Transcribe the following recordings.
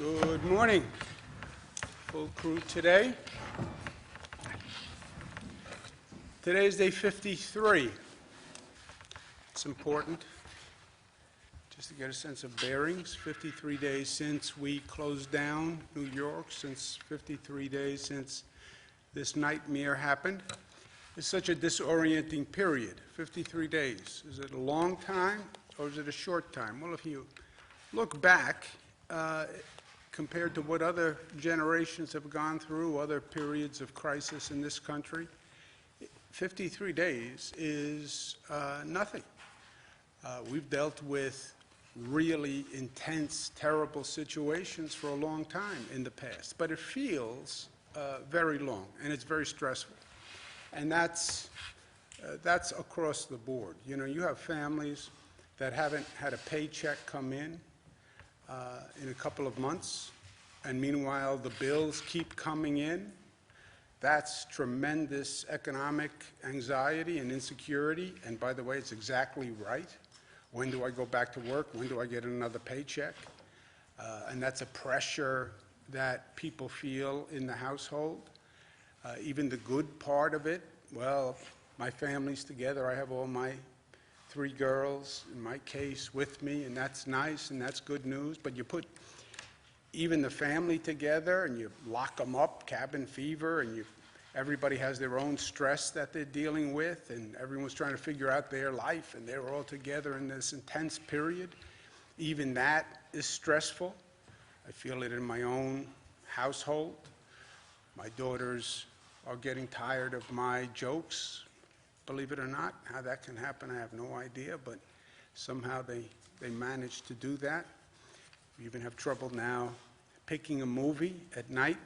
Good morning. Full crew today. Today is day 53. It's important just to get a sense of bearings. 53 days since we closed down New York, since 53 days since this nightmare happened. It's such a disorienting period. 53 days. Is it a long time or is it a short time? Well, if you look back, compared to what other generations have gone through, other periods of crisis in this country, 53 days is nothing. We've dealt with really intense, terrible situations for a long time in the past, but it feels very long, and it's very stressful. And that's across the board. You know, you have families that haven't had a paycheck come in a couple of months, and meanwhile the bills keep coming in. That's tremendous economic anxiety and insecurity, and by the way, it's exactly right. When do I go back to work? When do I get another paycheck? And that's a pressure that people feel in the household. Even the good part of it, well, my family's together. I have all my 3 girls, in my case, with me, and that's nice, and that's good news. But you put even the family together, and you lock them up, cabin fever, and everybody has their own stress that they're dealing with, and everyone's trying to figure out their life, and they're all together in this intense period. Even that is stressful. I feel it in my own household. My daughters are getting tired of my jokes. Believe it or not, how that can happen, I have no idea, but somehow they manage to do that. We even have trouble now picking a movie at night,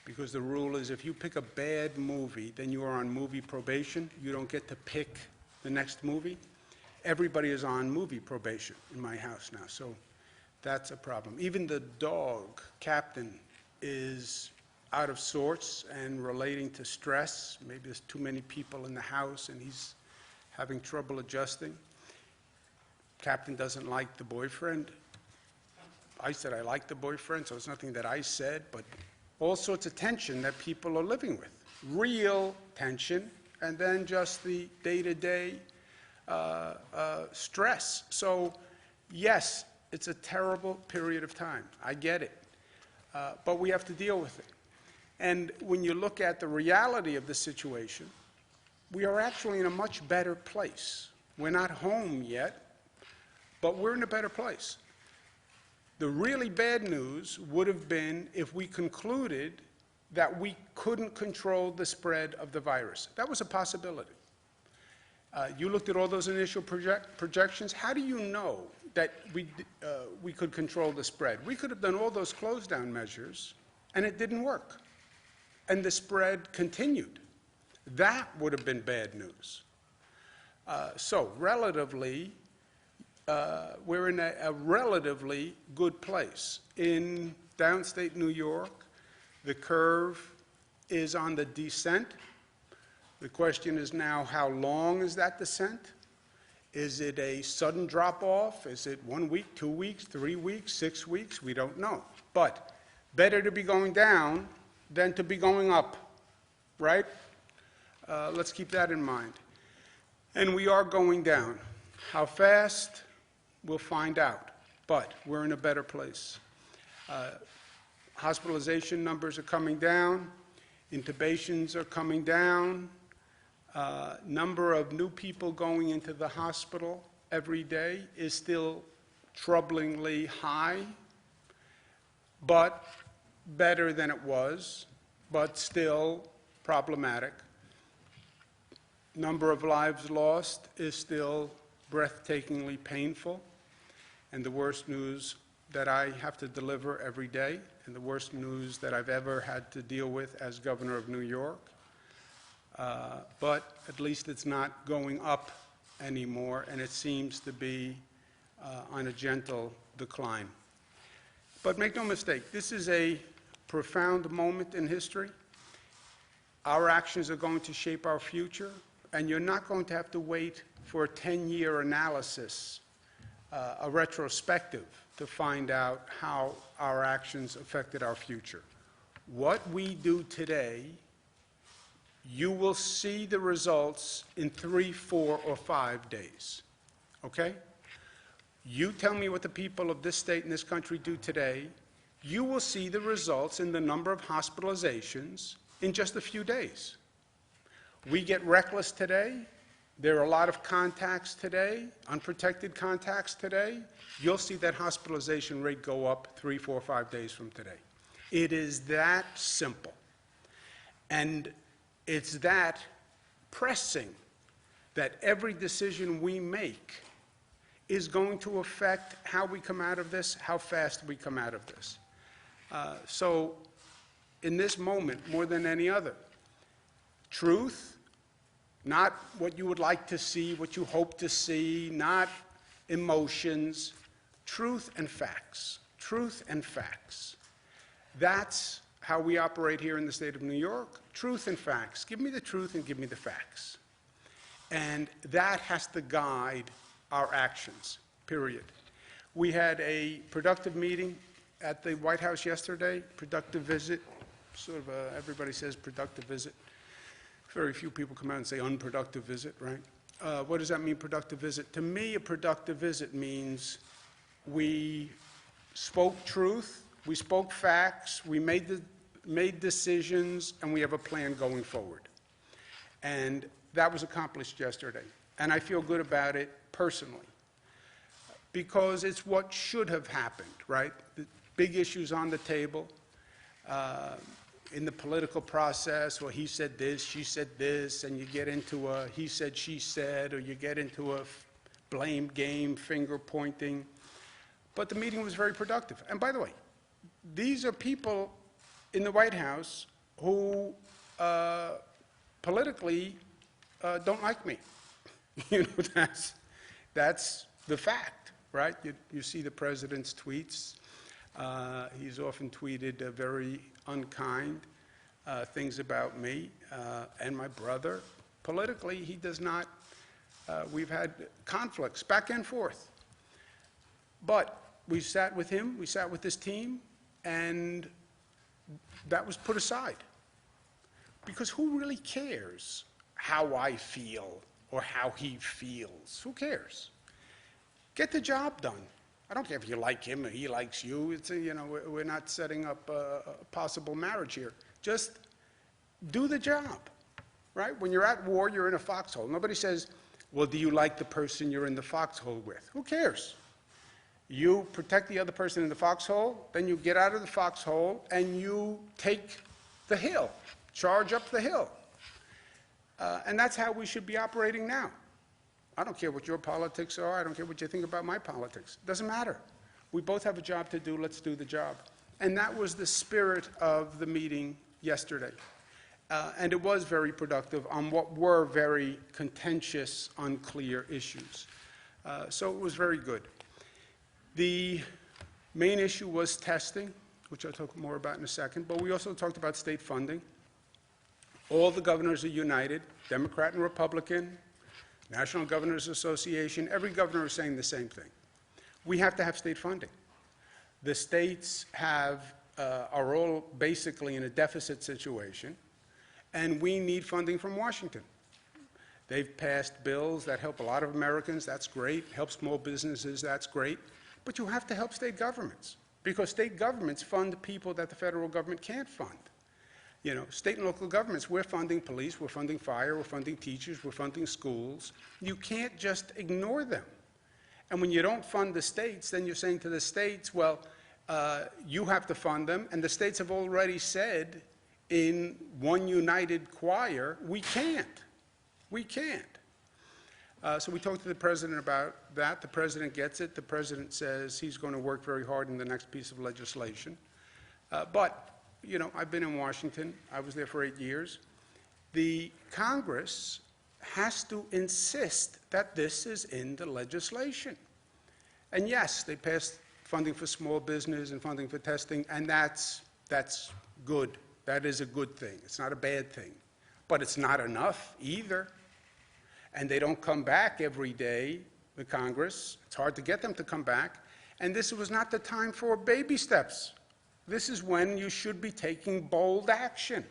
because the rule is if you pick a bad movie, then you are on movie probation. You don't get to pick the next movie. Everybody is on movie probation in my house now, so that's a problem. Even the dog, Captain, is out of sorts and relating to stress. Maybe there's too many people in the house and he's having trouble adjusting. Captain doesn't like the boyfriend. I said I like the boyfriend, so it's nothing that I said, but all sorts of tension that people are living with. Real tension, and then just the day-to-day stress. So yes, it's a terrible period of time. I get it. But we have to deal with it. And when you look at the reality of the situation, we are actually in a much better place. We're not home yet, but we're in a better place. The really bad news would have been if we concluded that we couldn't control the spread of the virus. That was a possibility. You looked at all those initial projections. How do you know that we could control the spread? We could have done all those close-down measures, and it didn't work. And the spread continued. That would have been bad news. So relatively, we're in a relatively good place. In downstate New York, the curve is on the descent. The question is now, how long is that descent? Is it a sudden drop-off? Is it 1 week, 2 weeks, 3 weeks, 6 weeks? We don't know. But better to be going down than to be going up, right? Let's keep that in mind. And we are going down. How fast? We'll find out. But we're in a better place. Hospitalization numbers are coming down. Intubations are coming down. Number of new people going into the hospital every day is still troublingly high, but better than it was, but still problematic. Number of lives lost is still breathtakingly painful, and the worst news that I have to deliver every day, and the worst news that I've ever had to deal with as governor of New York. But at least it's not going up anymore, and it seems to be on a gentle decline. But make no mistake, this is a profound moment in history. Our actions are going to shape our future, and you're not going to have to wait for a 10-year analysis a retrospective to find out how our actions affected our future. What we do today, you will see the results in 3, 4, or 5 days, okay? You tell me what the people of this state and this country do today, you will see the results in the number of hospitalizations in just a few days. We get reckless today. There are a lot of contacts today, unprotected contacts today. You'll see that hospitalization rate go up 3, 4, 5 days from today. It is that simple. And it's that pressing that every decision we make is going to affect how we come out of this, how fast we come out of this. So in this moment, more than any other, truth, not what you would like to see, what you hope to see, not emotions, truth and facts. Truth and facts. That's how we operate here in the state of New York. Truth and facts. Give me the truth and give me the facts. And that has to guide our actions, period. We had a productive meeting at the White House yesterday, productive visit, sort of everybody says productive visit. Very few people come out and say unproductive visit, right? What does that mean, productive visit? To me, a productive visit means we spoke truth, we spoke facts, we made decisions, and we have a plan going forward. And that was accomplished yesterday. And I feel good about it personally, because it's what should have happened, right? The big issues on the table. In the political process, well, he said this, she said this, and you get into a he said, she said, or you get into a blame game, finger pointing. But the meeting was very productive. And by the way, these are people in the White House who politically don't like me. You know, that's the fact, right? You see the president's tweets. He's often tweeted very unkind things about me and my brother. Politically, he does not. We've had conflicts back and forth. But we sat with him, we sat with this team, and that was put aside. Because who really cares how I feel or how he feels? Who cares? Get the job done. I don't care if you like him or he likes you. It's you know, we're not setting up a possible marriage here. Just do the job, right? When you're at war, you're in a foxhole. Nobody says, well, do you like the person you're in the foxhole with? Who cares? You protect the other person in the foxhole, then you get out of the foxhole and you take the hill, charge up the hill. And that's how we should be operating now. I don't care what your politics are. I don't care what you think about my politics. It doesn't matter. We both have a job to do. Let's do the job. And that was the spirit of the meeting yesterday. And it was very productive on what were very contentious, unclear issues. So it was very good. The main issue was testing, which I'll talk more about in a second. But we also talked about state funding. All the governors are united, Democrat and Republican, National Governors Association. Every governor is saying the same thing. We have to have state funding. The states are all basically in a deficit situation, and we need funding from Washington. They've passed bills that help a lot of Americans. That's great. Help small businesses. That's great. But you have to help state governments, because state governments fund people that the federal government can't fund. You know, state and local governments, we're funding police, we're funding fire, we're funding teachers, we're funding schools. You can't just ignore them. And when you don't fund the states, then you're saying to the states, well, you have to fund them, and the states have already said in one united choir, we can't. We can't. So we talked to the president about that. The president gets it. The president says he's going to work very hard in the next piece of legislation. But you know, I've been in Washington. I was there for 8 years. The Congress has to insist that this is in the legislation. And yes, they passed funding for small business and funding for testing, and that's good. That is a good thing. It's not a bad thing. But it's not enough either. And they don't come back every day the Congress. It's hard to get them to come back. And this was not the time for baby steps. This is when you should be taking bold action,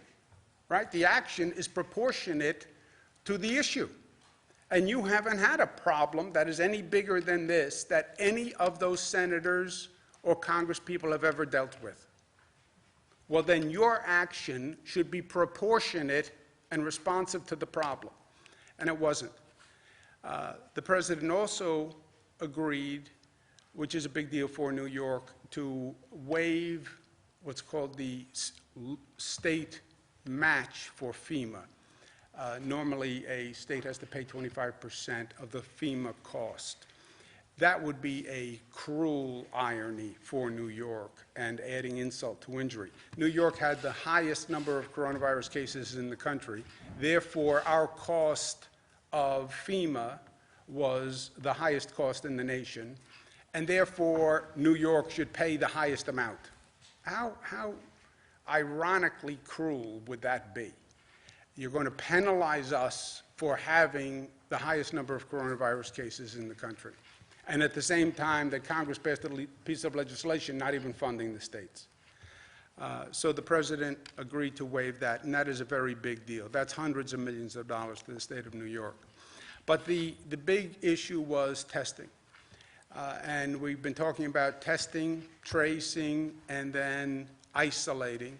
right? The action is proportionate to the issue. And you haven't had a problem that is any bigger than this that any of those senators or Congress people have ever dealt with. Well, then your action should be proportionate and responsive to the problem. And it wasn't. The president also agreed, which is a big deal for New York, to waive what's called the state match for FEMA. Normally, a state has to pay 25% of the FEMA cost. That would be a cruel irony for New York and adding insult to injury. New York had the highest number of coronavirus cases in the country. Therefore, our cost of FEMA was the highest cost in the nation, and therefore, New York should pay the highest amount. How ironically cruel would that be? You're going to penalize us for having the highest number of coronavirus cases in the country. And at the same time that Congress passed a piece of legislation not even funding the states. So the president agreed to waive that, and that is a very big deal. That's hundreds of millions of dollars to the state of New York. But the big issue was testing. And we've been talking about testing, tracing, and then isolating.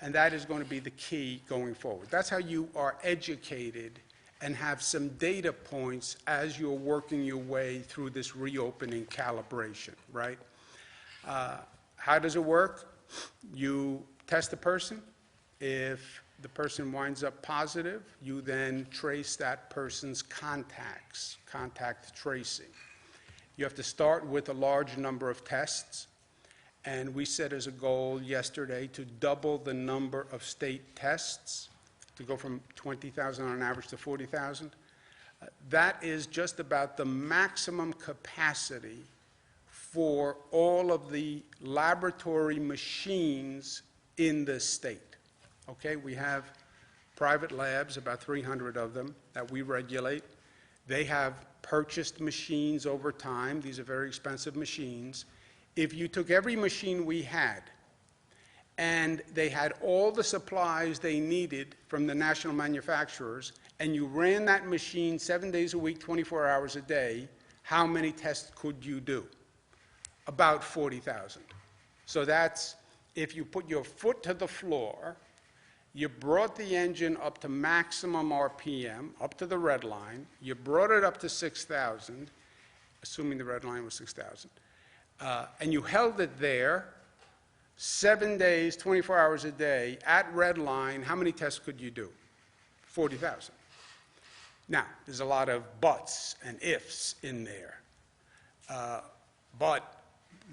And that is going to be the key going forward. That's how you are educated and have some data points as you're working your way through this reopening calibration, right? How does it work? You test the person. If the person winds up positive, you then trace that person's contacts, contact tracing. You have to start with a large number of tests. And we set as a goal yesterday to double the number of state tests, to go from 20,000 on average to 40,000. That is just about the maximum capacity for all of the laboratory machines in the state. Okay, we have private labs, about 300 of them, that we regulate. They have purchased machines over time. These are very expensive machines. If you took every machine we had and they had all the supplies they needed from the national manufacturers, and you ran that machine 7 days a week, 24 hours a day, how many tests could you do? About 40,000. So that's, if you put your foot to the floor, you brought the engine up to maximum RPM, up to the red line, you brought it up to 6,000, assuming the red line was 6,000, and you held it there 7 days, 24 hours a day, at red line, how many tests could you do? 40,000. Now, there's a lot of buts and ifs in there. But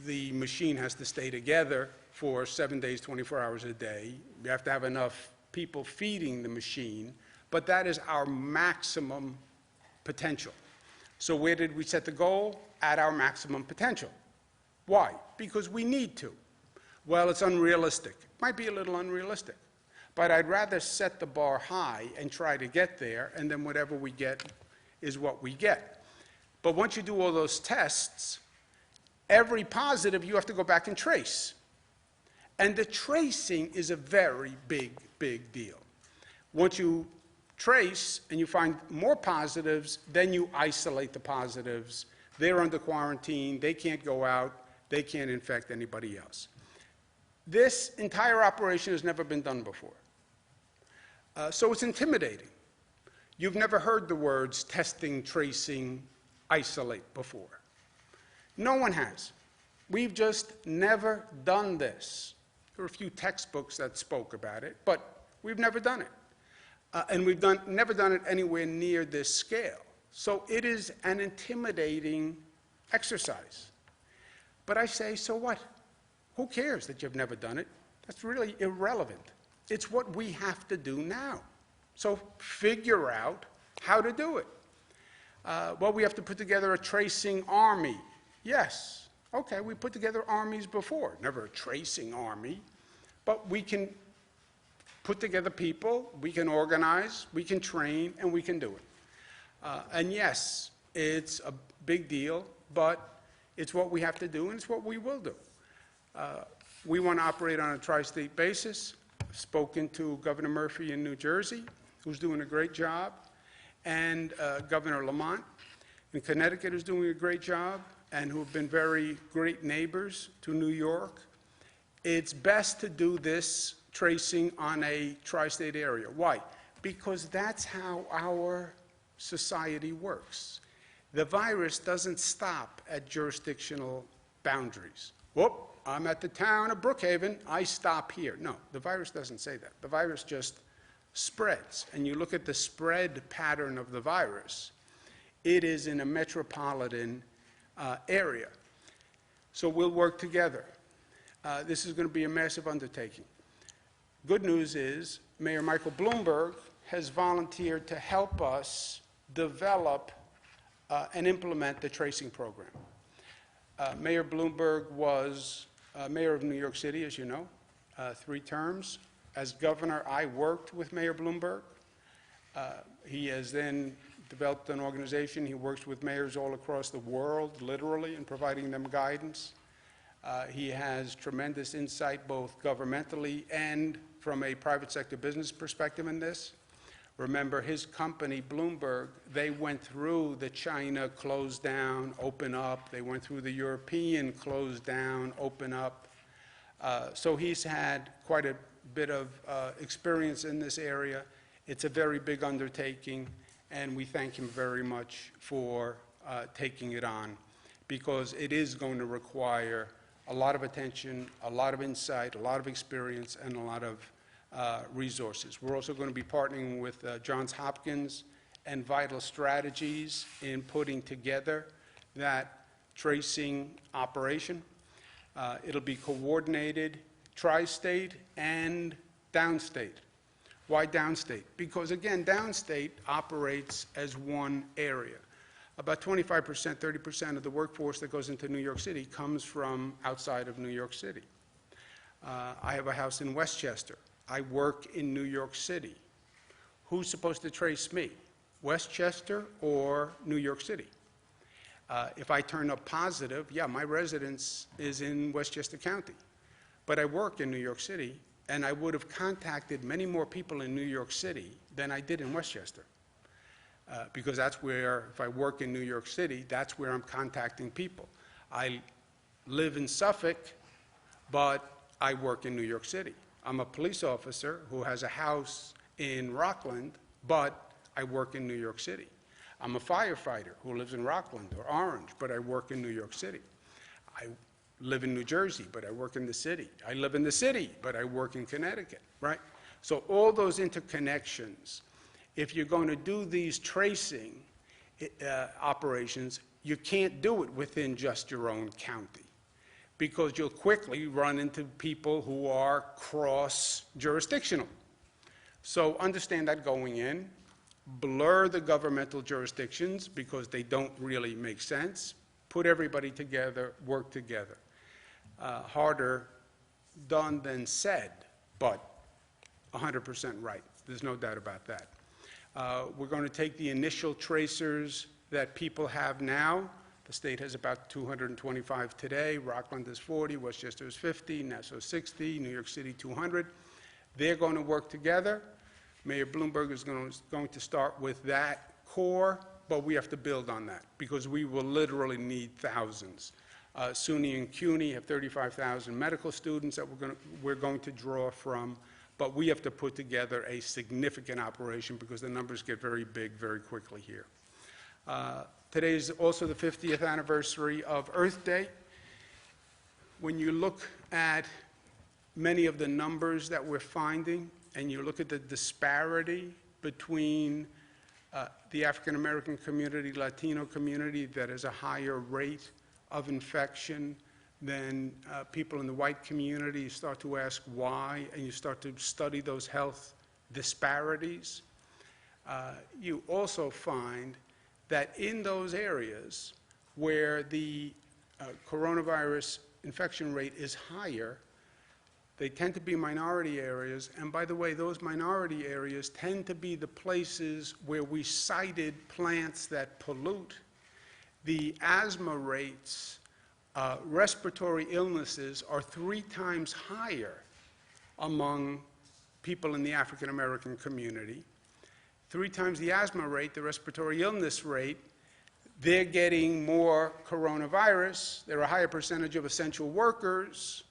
the machine has to stay together for 7 days, 24 hours a day. You have to have enough people feeding the machine, but that is our maximum potential. So where did we set the goal? At our maximum potential. Why? Because we need to. Well, it's unrealistic. It might be a little unrealistic, but I'd rather set the bar high and try to get there, and then whatever we get is what we get. But once you do all those tests, every positive you have to go back and trace. And the tracing is a very big, big deal. Once you trace and you find more positives, then you isolate the positives. They're under quarantine, they can't go out, they can't infect anybody else. This entire operation has never been done before. So it's intimidating. You've never heard the words testing, tracing, isolate before. No one has. We've just never done this. There were a few textbooks that spoke about it, but we've never done it. And we've never done it anywhere near this scale. So it is an intimidating exercise. But I say, so what? Who cares that you've never done it? That's really irrelevant. It's what we have to do now. So figure out how to do it. Well, we have to put together a tracing army. Yes. Okay, we put together armies before. Never a tracing army. But we can put together people, we can organize, we can train, and we can do it. And yes, It's a big deal, but it's what we have to do, and it's what we will do. We want to operate on a tri-state basis. I've spoken to Governor Murphy in New Jersey, who's doing a great job, and Governor Lamont in Connecticut is doing a great job, and who have been very great neighbors to New York. It's best to do this tracing on a tri-state area. Why? Because that's how our society works. The virus doesn't stop at jurisdictional boundaries. Whoop, I'm at the town of Brookhaven, I stop here. No, the virus doesn't say that. The virus just spreads. And you look at the spread pattern of the virus, it is in a metropolitan area. So we'll work together. This is going to be a massive undertaking. Good news is Mayor Michael Bloomberg has volunteered to help us develop and implement the tracing program. Mayor Bloomberg was mayor of New York City, as you know, 3 terms. As governor, I worked with Mayor Bloomberg. He has then developed an organization. He works with mayors all across the world, literally, in providing them guidance. He has tremendous insight, both governmentally and from a private sector business perspective in this. Remember, his company, Bloomberg, they went through the China close down, open up. They went through the European close down, open up. So he's had quite a bit of experience in this area. It's a very big undertaking, and we thank him very much for taking it on, because it is going to require a lot of attention, a lot of insight, a lot of experience, and a lot of resources. We're also going to be partnering with Johns Hopkins and Vital Strategies in putting together that tracing operation. It'll be coordinated tri-state and downstate. Why downstate? Because, again, downstate operates as one area. About 25%, 30% of the workforce that goes into New York City comes from outside of New York City. I have a house in Westchester. I work in New York City. Who's supposed to trace me? Westchester or New York City? If I turn up positive, yeah, my residence is in Westchester County. But I work in New York City, and I would have contacted many more people in New York City than I did in Westchester. Because that's where, if I work in New York City, that's where I'm contacting people. I live in Suffolk, but I work in New York City. I'm a police officer who has a house in Rockland, but I work in New York City. I'm a firefighter who lives in Rockland or Orange, but I work in New York City. I live in New Jersey, but I work in the city. I live in the city, but I work in Connecticut, right? So all those interconnections, if you're going to do these tracing operations, you can't do it within just your own county, because you'll quickly run into people who are cross-jurisdictional. So understand that going in. Blur the governmental jurisdictions because they don't really make sense. Put everybody together, work together. Harder done than said, but 100% right. There's no doubt about that. We're going to take the initial tracers that people have now. The state has about 225 today. Rockland is 40, Westchester is 50, Nassau 60, New York City 200. They're going to work together. Mayor Bloomberg is going to start with that core, but we have to build on that because we will literally need thousands. SUNY and CUNY have 35,000 medical students that we're going to draw from, but we have to put together a significant operation because the numbers get very big very quickly here. Today is also the 50th anniversary of Earth Day. When you look at many of the numbers that we're finding, and you look at the disparity between the African American community, Latino community that has a higher rate of infection than people in the white community, you start to ask why, and you start to study those health disparities. You also find that in those areas where the coronavirus infection rate is higher, they tend to be minority areas, and by the way, those minority areas tend to be the places where we cited plants that pollute the asthma rates, respiratory illnesses are 3 times higher among people in the African American community. 3 times the asthma rate, the respiratory illness rate. They're getting more coronavirus. They're a higher percentage of essential workers.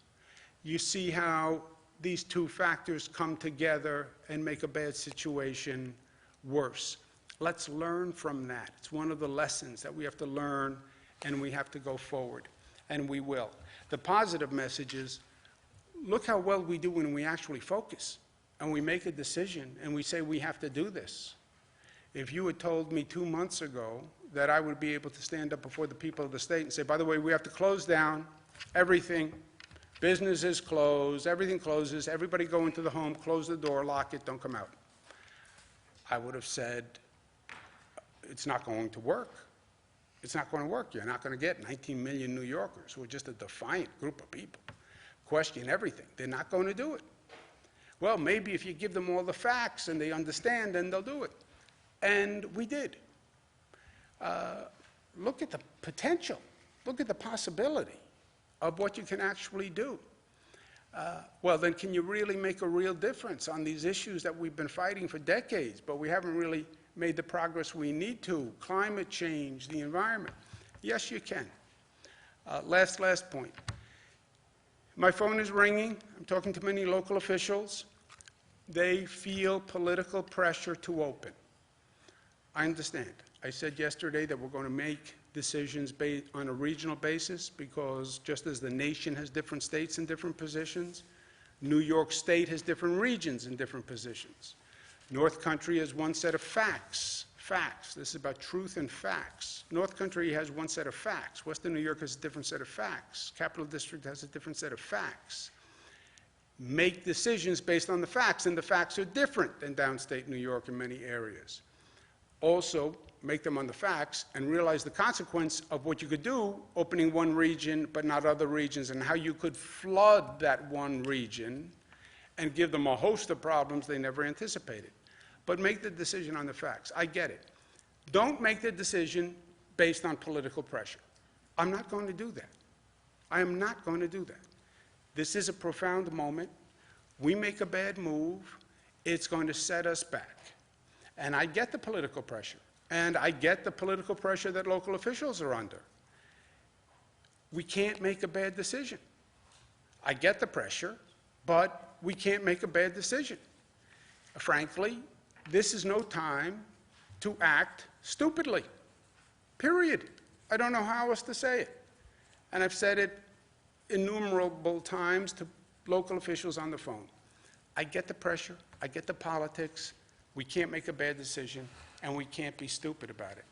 You see how these 2 factors come together and make a bad situation worse. Let's learn from that. It's one of the lessons that we have to learn, and we have to go forward, and we will. The positive message is, look how well we do when we actually focus, and we make a decision, and we say we have to do this. If you had told me 2 months ago that I would be able to stand up before the people of the state and say, by the way, we have to close down everything, businesses close, everything closes, everybody go into the home, close the door, lock it, don't come out, I would have said, it's not going to work. It's not going to work. You're not going to get 19 million New Yorkers who are just a defiant group of people, question everything. They're not going to do it. Well, maybe if you give them all the facts and they understand, then they'll do it. And we did. Look at the potential. Look at the possibility of what you can actually do. Well, then can you really make a real difference on these issues that we've been fighting for decades, but we haven't really made the progress we need to? Climate change, the environment. Yes, you can. Last point. My phone is ringing. I'm talking to many local officials. They feel political pressure to open. I understand. I said yesterday that we're going to make decisions based on a regional basis, because just as the nation has different states in different positions, New York State has different regions in different positions. North Country has one set of facts. This is about truth and facts. North Country has one set of facts. Western New York has a different set of facts. Capital District has a different set of facts. Make decisions based on the facts, and the facts are different than downstate New York in many areas. Also, make them on the facts and realize the consequence of what you could do, opening one region but not other regions, and how you could flood that one region and give them a host of problems they never anticipated. But make the decision on the facts. I get it. Don't make the decision based on political pressure. I'm not going to do that. I am not going to do that. This is a profound moment. We make a bad move, it's going to set us back. And I get the political pressure, and I get the political pressure that local officials are under. We can't make a bad decision. I get the pressure, but we can't make a bad decision. Frankly, this is no time to act stupidly, period. I don't know how else to say it. And I've said it innumerable times to local officials on the phone. I get the pressure, I get the politics. We can't make a bad decision, and we can't be stupid about it.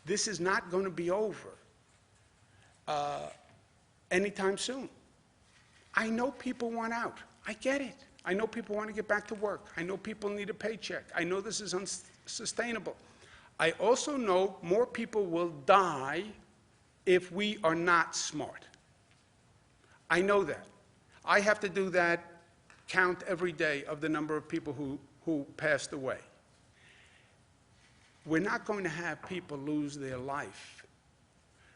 This is not going to be over anytime soon. I know people want out. I get it. I know people want to get back to work. I know people need a paycheck. I know this is unsustainable. I also know more people will die if we are not smart. I know that. I have to do that count every day of the number of people who passed away. We're not going to have people lose their life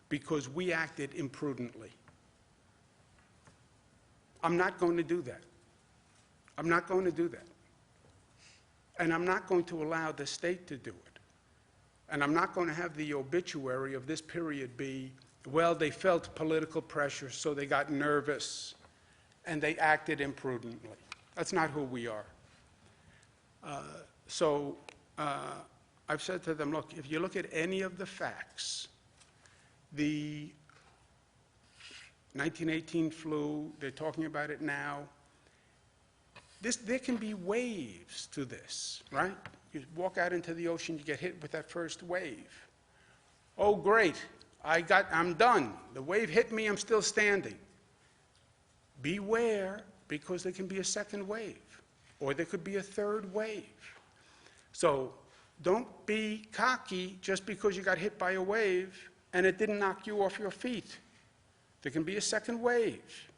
because we acted imprudently. I'm not going to do that. I'm not going to do that. And I'm not going to allow the state to do it. And I'm not going to have the obituary of this period be, well, they felt political pressure, so they got nervous, and they acted imprudently. That's not who we are. I've said to them, look, if you look at any of the facts, the 1918 flu, they're talking about it now. There can be waves to this, right? You walk out into the ocean, you get hit with that first wave. Oh, great, I'm done. The wave hit me, I'm still standing. Beware, because there can be a second wave, or there could be a third wave. So don't be cocky just because you got hit by a wave and it didn't knock you off your feet. There can be a second wave.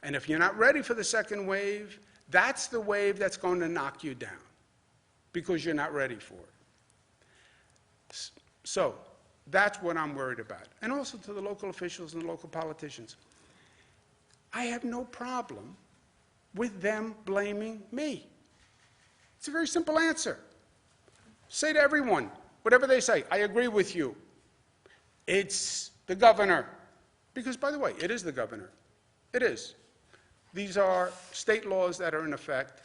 And if you're not ready for the second wave, that's the wave that's going to knock you down because you're not ready for it. So That's what I'm worried about. And also to the local officials and the local politicians. I have no problem with them blaming me. It's a very simple answer. Say to everyone, whatever they say, I agree with you. It's the governor. Because, by the way, it is the governor. It is. These are state laws that are in effect.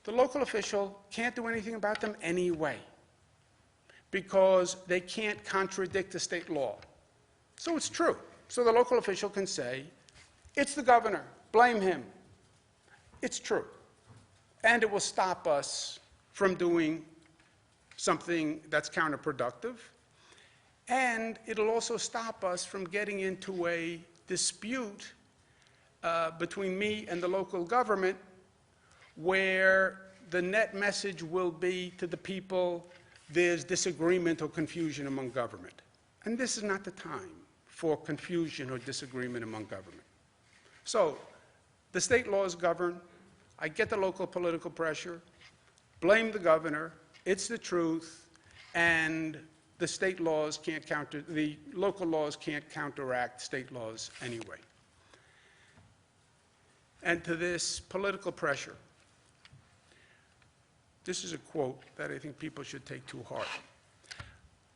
The local official can't do anything about them anyway, because they can't contradict the state law. So it's true. So the local official can say, it's the governor, blame him. It's true. And it will stop us from doing something that's counterproductive. And it'll also stop us from getting into a dispute between me and the local government, where the net message will be to the people, there's disagreement or confusion among government. And this is not the time for confusion or disagreement among government. So the state laws govern. I get the local political pressure. Blame the governor. It's the truth. And the state laws can't the local laws can't counteract state laws anyway. And to this political pressure, this is a quote that I think people should take to heart.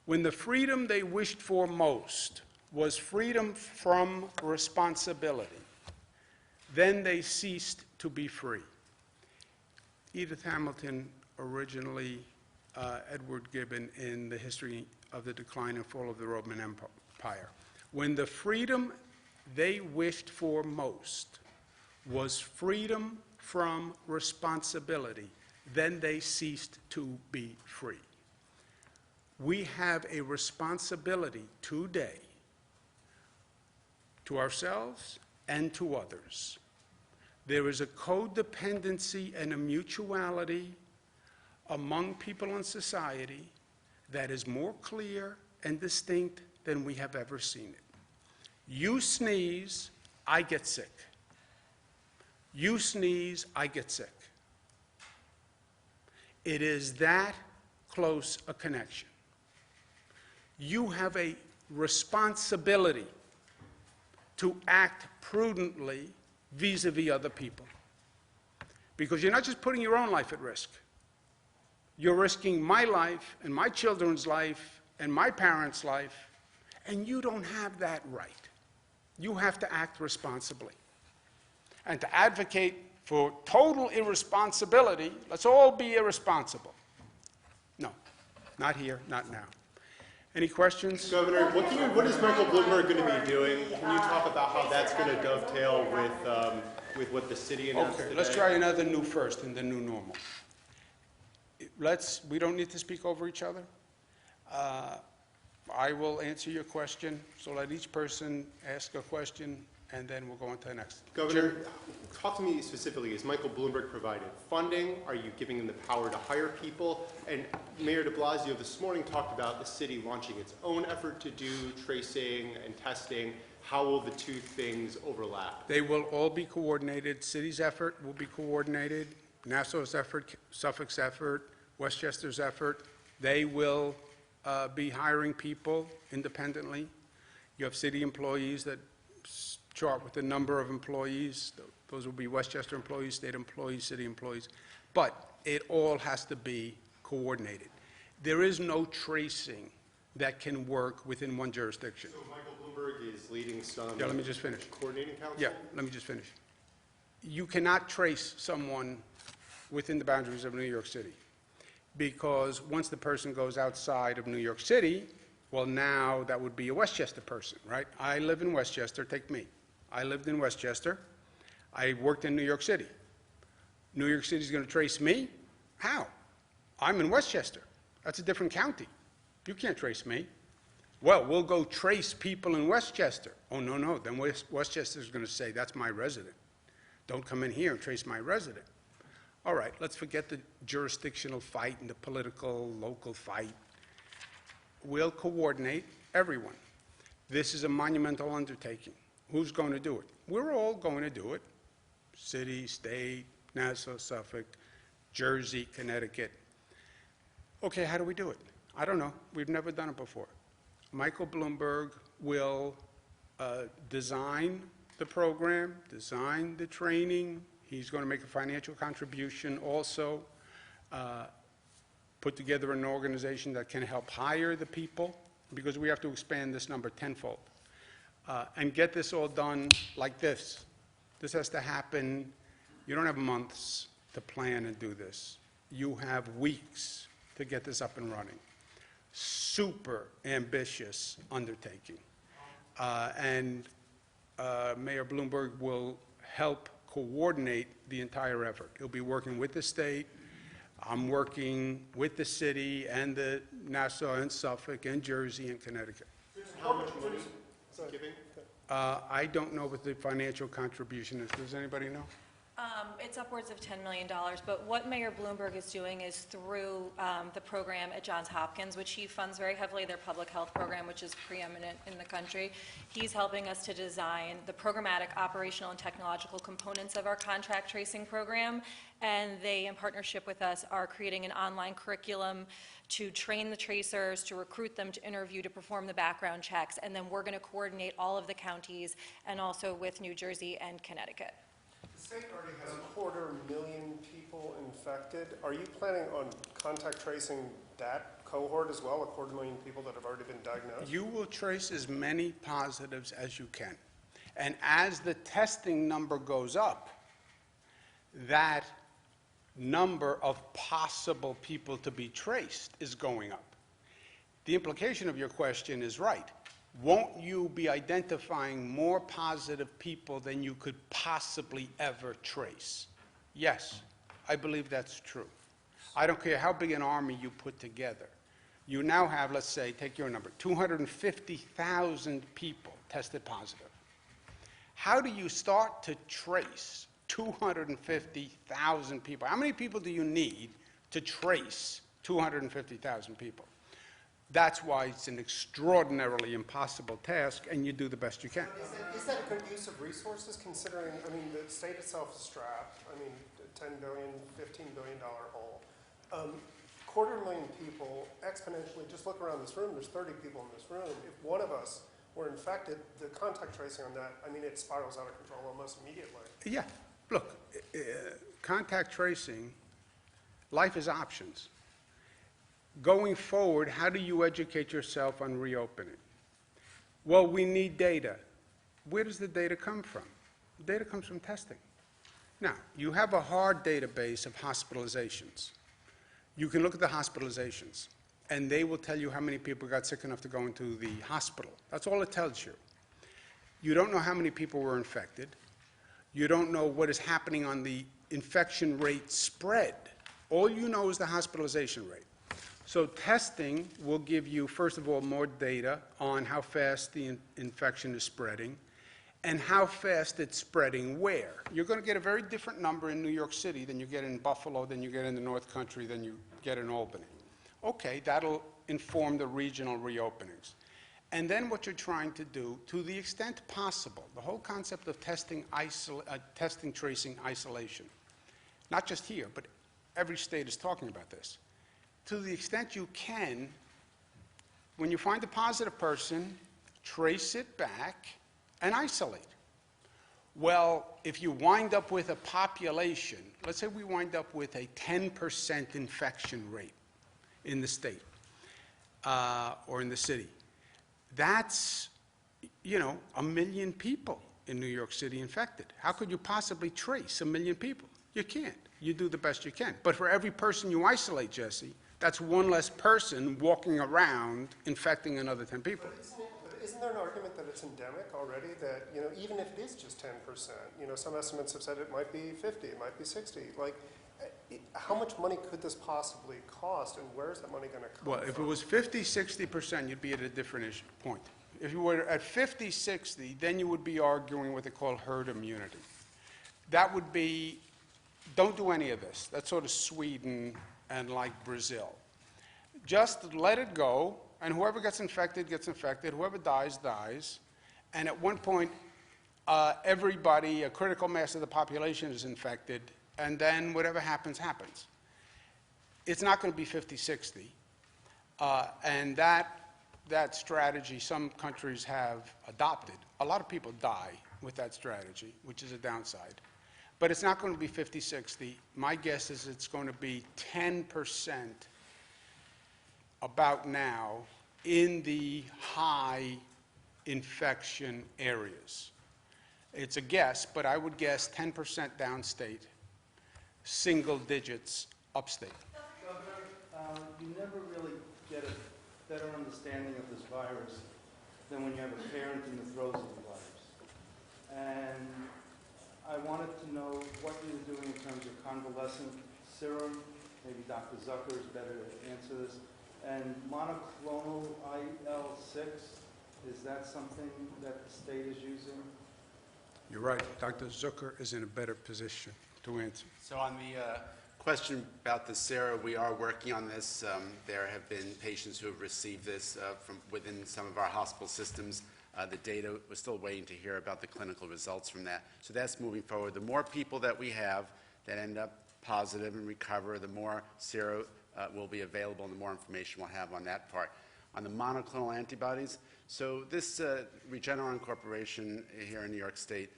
When the freedom they wished for most was freedom from responsibility, then they ceased to be free. Edith Hamilton, originally Edward Gibbon in The History of the Decline and Fall of the Roman Empire. When the freedom they wished for most was freedom from responsibility, then they ceased to be free. We have a responsibility today to ourselves and to others. There is a codependency and a mutuality among people in society that is more clear and distinct than we have ever seen it. You sneeze, I get sick. You sneeze, I get sick. It is that close a connection. You have a responsibility to act prudently vis-a-vis other people. Because you're not just putting your own life at risk. You're risking my life and my children's life and my parents' life, and you don't have that right. You have to act responsibly. And to advocate for total irresponsibility, let's all be irresponsible. No, not here, not now. Any questions? Governor, what is Michael Bloomberg going to be doing? Can you talk about how that's going to dovetail with what the city announced today? Let's try another new first and the new normal. We don't need to speak over each other. I will answer your question, so let each person ask a question, and then we'll go on to the next. Governor, talk to me specifically. Is Michael Bloomberg provided funding? Are you giving him the power to hire people? And Mayor de Blasio this morning talked about the city launching its own effort to do tracing and testing. How will the two things overlap? They will all be coordinated. City's effort will be coordinated. Nassau's effort, Suffolk's effort, Westchester's effort. They will be hiring people independently. You have city employees that chart with the number of employees. Those will be Westchester employees, state employees, city employees. But it all has to be coordinated. There is no tracing that can work within one jurisdiction. So Michael Bloomberg is leading some let me just finish. Coordinating council? Yeah, let me just finish. You cannot trace someone within the boundaries of New York City, because once the person goes outside of New York City, well, now that would be a Westchester person, right? I live in Westchester, take me. I lived in Westchester. I worked in New York City. New York City is going to trace me? How? I'm in Westchester. That's a different county. You can't trace me. Well, we'll go trace people in Westchester. Oh, no, no. Then Westchester is going to say, that's my resident. Don't come in here and trace my resident. All right, let's forget the jurisdictional fight and the political local fight. We'll coordinate everyone. This is a monumental undertaking. Who's going to do it? We're all going to do it. City, state, Nassau, Suffolk, Jersey, Connecticut. Okay, how do we do it? I don't know. We've never done it before. Michael Bloomberg will design the program, design the training. He's going to make a financial contribution also, put together an organization that can help hire the people, because we have to expand this number tenfold, and get this all done like this. This has to happen. You don't have months to plan and do this. You have weeks to get this up and running. Super ambitious undertaking. And Mayor Bloomberg will help coordinate the entire effort. He'll be working with the state. I'm working with the city and the Nassau and Suffolk and Jersey and Connecticut. How much money is he giving? I don't know what the financial contribution is. Does anybody know? It's upwards of $10 million, but what Mayor Bloomberg is doing is through the program at Johns Hopkins, which he funds very heavily, their public health program, which is preeminent in the country. He's helping us to design the programmatic, operational, and technological components of our contact tracing program, and they, in partnership with us, are creating an online curriculum to train the tracers, to recruit them, to interview, to perform the background checks, and then we're going to coordinate all of the counties and also with New Jersey and Connecticut. The state already has 250,000 people infected. Are you planning on contact tracing that cohort as well, 250,000 people that have already been diagnosed? You will trace as many positives as you can. And as the testing number goes up, that number of possible people to be traced is going up. The implication of your question is right. Won't you be identifying more positive people than you could possibly ever trace? Yes, I believe that's true. I don't care how big an army you put together. You now have, let's say, take your number, 250,000 people tested positive. How do you start to trace 250,000 people? How many people do you need to trace 250,000 people? That's why it's an extraordinarily impossible task, and you do the best you can. Is that a good use of resources, considering, I mean, the state itself is strapped, I mean, $10 billion, $15 billion hole. 250,000 people, exponentially, just look around this room, there's 30 people in this room. If one of us were infected, the contact tracing on that, I mean, it spirals out of control almost immediately. Yeah, look, contact tracing, life is options. Going forward, how do you educate yourself on reopening? Well, we need data. Where does the data come from? The data comes from testing. Now, you have a hard database of hospitalizations. You can look at the hospitalizations, and they will tell you how many people got sick enough to go into the hospital. That's all it tells you. You don't know how many people were infected. You don't know what is happening on the infection rate spread. All you know is the hospitalization rate. So testing will give you, first of all, more data on how fast the infection is spreading and how fast it's spreading where. You're going to get a very different number in New York City than you get in Buffalo, than you get in the North Country, than you get in Albany. Okay, that'll inform the regional reopenings. And then what you're trying to do, to the extent possible, the whole concept of testing, tracing, isolation, not just here, but every state is talking about this. To the extent you can, when you find a positive person, trace it back and isolate. Well, if you wind up with a population, let's say we wind up with a 10% infection rate in the state or in the city, that's, 1 million people in New York City infected. How could you possibly trace 1 million people? You can't. You do the best you can. But for every person you isolate, Jesse, that's one less person walking around infecting another 10 people. But isn't there an argument that it's endemic already, that, even if it is just 10%, some estimates have said it might be 50, it might be 60. Like, how much money could this possibly cost, and where is that money going to come from? Well, if it was 50, 60%, you'd be at a different point. If you were at 50, 60, then you would be arguing what they call herd immunity. That would be, don't do any of this. That's sort of Sweden and like Brazil. Just let it go, and whoever gets infected, whoever dies, dies, and at one point, everybody, a critical mass of the population is infected, and then whatever happens, happens. It's not going to be 50, 60, and that that strategy some countries have adopted. A lot of people die with that strategy, which is a downside. But it's not going to be 50-60. My guess is it's going to be 10% about now in the high infection areas. It's a guess, but I would guess 10% downstate, single digits upstate. Governor, you never really get a better understanding of this virus than when you have a parent in the throes of the virus. And I wanted to know what you were doing in terms of convalescent serum. Maybe Dr. Zucker is better to answer this. And monoclonal IL-6, is that something that the state is using? You're right. Dr. Zucker is in a better position to answer. So on the question about the sera, we are working on this. There have been patients who have received this from within some of our hospital systems. The data, we're still waiting to hear about the clinical results from that. So that's moving forward. The more people that we have that end up positive and recover, the more sera will be available and the more information we'll have on that part. On the monoclonal antibodies, so this Regeneron Corporation here in New York State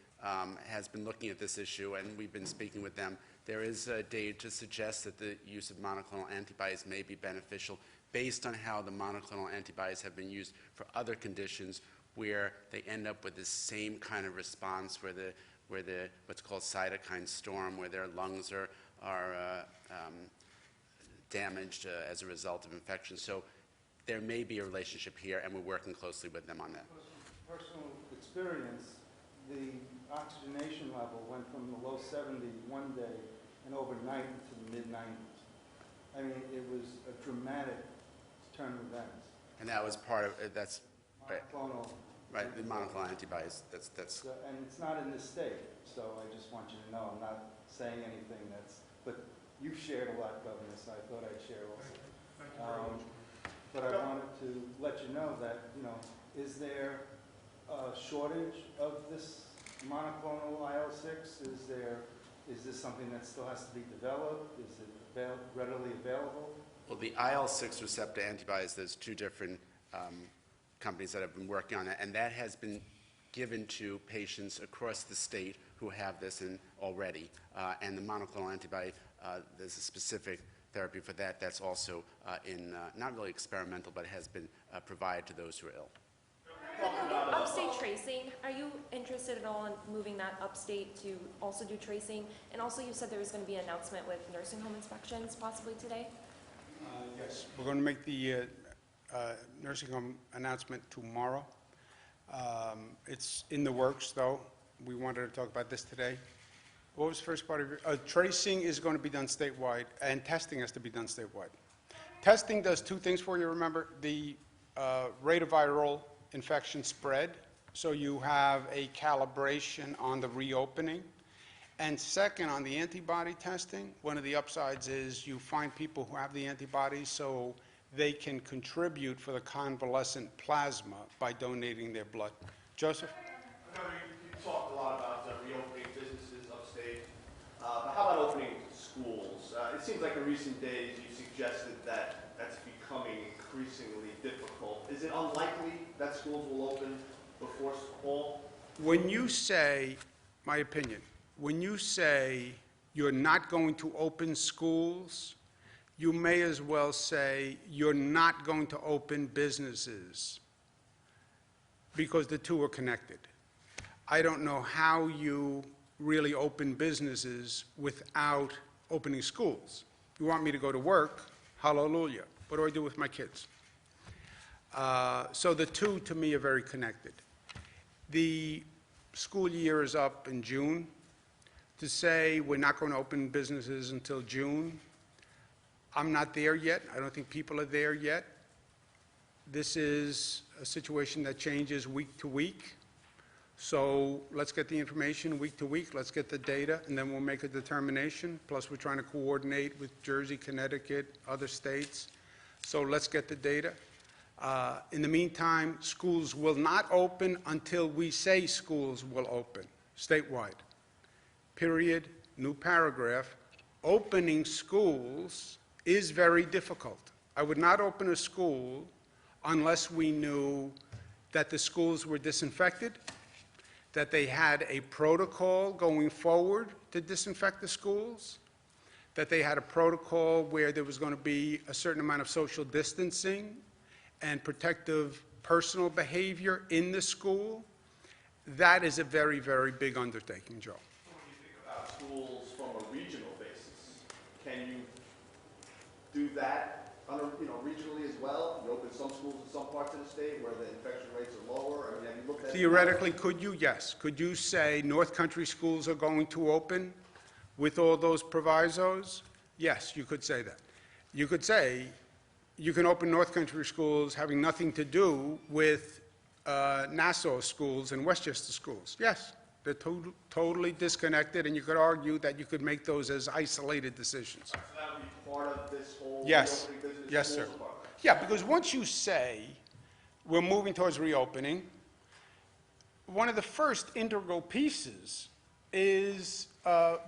has been looking at this issue, and we've been speaking with them. There is data to suggest that the use of monoclonal antibodies may be beneficial based on how the monoclonal antibodies have been used for other conditions where they end up with the same kind of response, where the what's called cytokine storm, where their lungs are damaged as a result of infection. So there may be a relationship here, and we're working closely with them on that. Personal experience, the oxygenation level went from the low 70s one day and overnight to the mid-90s. I mean, it was a dramatic turn of events. And that was part of that's Monoclonal. right. The monoclonal antibodies. That's So, and it's not in this state, so I just want you to know I'm not saying anything that's. But you've shared a lot, Governor, so I thought I'd share also. Thank you very much. But I wanted to let you know that, is there a shortage of this monoclonal IL-6? Is this something that still has to be developed? Is it readily available? Well, the IL-6 receptor antibodies, there's two different companies that have been working on it, and that has been given to patients across the state who have this already. And the monoclonal antibody, there's a specific therapy for that that's also not really experimental, but has been provided to those who are ill. Upstate tracing, are you interested at all in moving that upstate to also do tracing? And also you said there was going to be an announcement with nursing home inspections possibly today? Yes, we're going to make the nursing home announcement tomorrow. It's in the works, though. We wanted to talk about this today. What was the first part of your... tracing is going to be done statewide, and testing has to be done statewide. Testing does two things for you, remember. The rate of viral infection spread, so you have a calibration on the reopening. And second, on the antibody testing, one of the upsides is you find people who have the antibodies so they can contribute for the convalescent plasma by donating their blood. Joseph? I know you talked a lot about reopening businesses upstate, but how about opening schools? It seems like in recent days you suggested that that's becoming increasingly difficult. Is it unlikely that schools will open before fall? When you say, my opinion, when you say you're not going to open schools, you may as well say you're not going to open businesses, because the two are connected. I don't know how you really open businesses without opening schools. You want me to go to work? Hallelujah. What do I do with my kids? So the two, to me, are very connected. The school year is up in June. To say we're not going to open businesses until June, I'm not there yet. I don't think people are there yet. This is a situation that changes week to week. So let's get the information week to week. Let's get the data, and then we'll make a determination. Plus, we're trying to coordinate with Jersey, Connecticut, other states. So let's get the data. In the meantime, schools will not open until we say schools will open, statewide. Period. New paragraph. Opening schools is very difficult. I would not open a school unless we knew that the schools were disinfected, that they had a protocol going forward to disinfect the schools, that they had a protocol where there was going to be a certain amount of social distancing and protective personal behavior in the school. That is a very, very big undertaking, Joe. When you think about schools from a regional basis, can you do that regionally as well? You open some schools in some parts of the state where the infection rates are lower? I mean, have you looked at Theoretically, could you? Yes. Could you say North Country schools are going to open with all those provisos? Yes, you could say that. You could say you can open North Country schools having nothing to do with Nassau schools and Westchester schools. Yes, they're totally disconnected, and you could argue that you could make those as isolated decisions. So that would be part of this whole Yes. reopening business? Yes, sir. schools part? Yeah, because once you say we're moving towards reopening, one of the first integral pieces is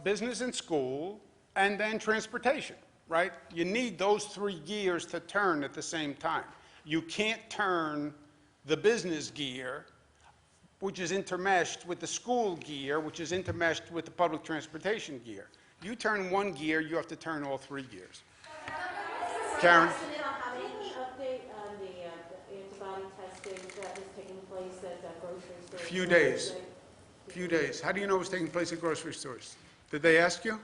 business and school, and then transportation, right? You need those three gears to turn at the same time. You can't turn the business gear, which is intermeshed with the school gear, which is intermeshed with the public transportation gear. You turn one gear, you have to turn all three gears. Karen? Any update on the antibody testing that was taking place at grocery stores? Few days. How do you know it was taking place at grocery stores? Did they ask you?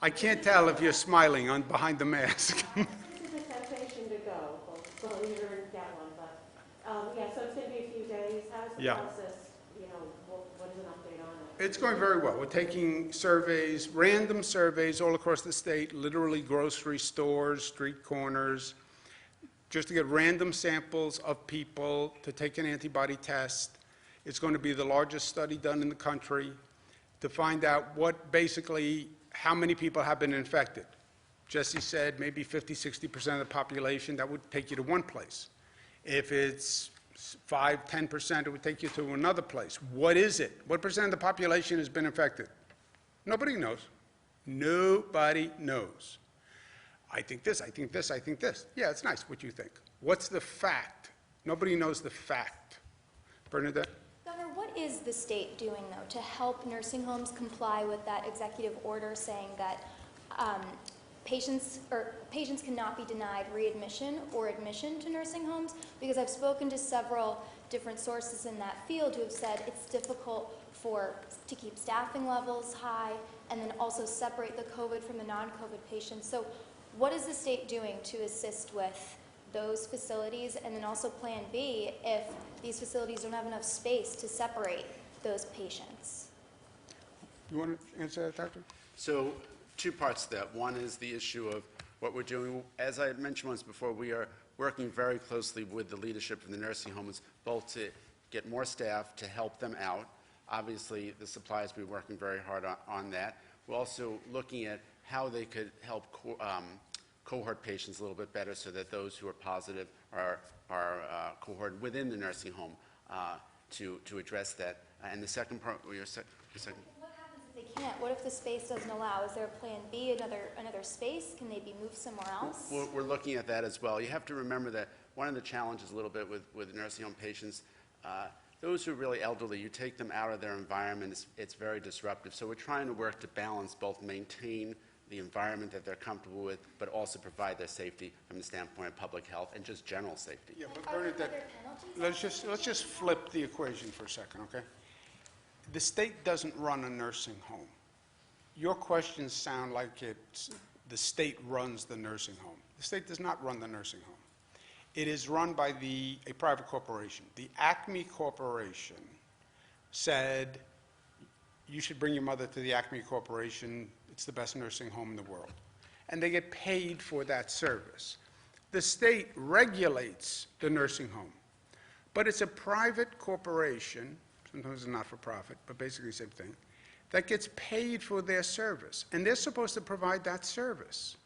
I can't tell if you're smiling behind the mask. This is a temptation to go, well, you didn't get one, but, yeah, so it's going to be a few days. How's the Yeah. process, what is an update on it? It's going very well. We're taking surveys, random surveys all across the state, literally grocery stores, street corners, just to get random samples of people to take an antibody test. It's going to be the largest study done in the country to find out how many people have been infected. Jesse said maybe 50, 60% of the population, that would take you to one place. If it's 5, 10%, it would take you to another place. What is it? What percent of the population has been infected? Nobody knows. Nobody knows. I think this, I think this, I think this. Yeah, it's nice what you think. What's the fact? Nobody knows the fact. Bernadette? Governor, what is the state doing, though, to help nursing homes comply with that executive order saying that patients cannot be denied readmission or admission to nursing homes? Because I've spoken to several different sources in that field who have said it's difficult to keep staffing levels high and then also separate the COVID from the non-COVID patients. So what is the state doing to assist with those facilities, and then also Plan B if these facilities don't have enough space to separate those patients? You want to answer that, Doctor? So, two parts to that. One is the issue of what we're doing. As I mentioned once before, we are working very closely with the leadership of the nursing homes, both to get more staff to help them out. Obviously, the suppliers will be working very hard on that. We're also looking at how they could help cohort patients a little bit better so that those who are positive are cohorted within the nursing home to address that. And the second part, your second. What happens if they can't? What if the space doesn't allow? Is there a Plan B, another space? Can they be moved somewhere else? We're looking at that as well. You have to remember that one of the challenges a little bit with nursing home patients, those who are really elderly, you take them out of their environment, it's very disruptive. So we're trying to work to balance both maintain the environment that they're comfortable with, but also provide their safety from the standpoint of public health and just general safety. Yeah, but Are there Bernadette, penalties? let's just flip the equation for a second, okay? The state doesn't run a nursing home. Your questions sound like the state runs the nursing home. The state does not run the nursing home. It is run by a private corporation. The Acme Corporation said, you should bring your mother to the Acme Corporation. It's the best nursing home in the world. And they get paid for that service. The state regulates the nursing home, but it's a private corporation, sometimes it's not for profit, but basically the same thing, that gets paid for their service. And they're supposed to provide that service.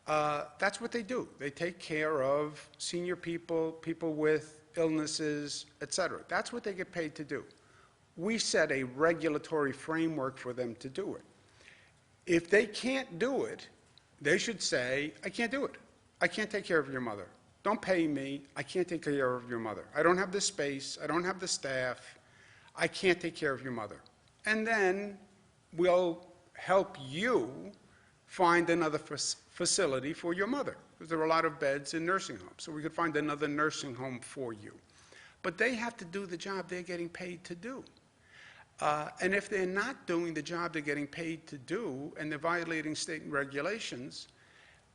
That's what they do. They take care of senior people, people with illnesses, et cetera. That's what they get paid to do. We set a regulatory framework for them to do it. If they can't do it, they should say, I can't do it. I can't take care of your mother. don't pay me, I can't take care of your mother. I don't have the space, I don't have the staff, I can't take care of your mother. And then we'll help you find another facility for your mother, because there are a lot of beds in nursing homes, so we could find another nursing home for you. But they have to do the job they're getting paid to do. And if they're not doing the job they're getting paid to do, and they're violating state regulations,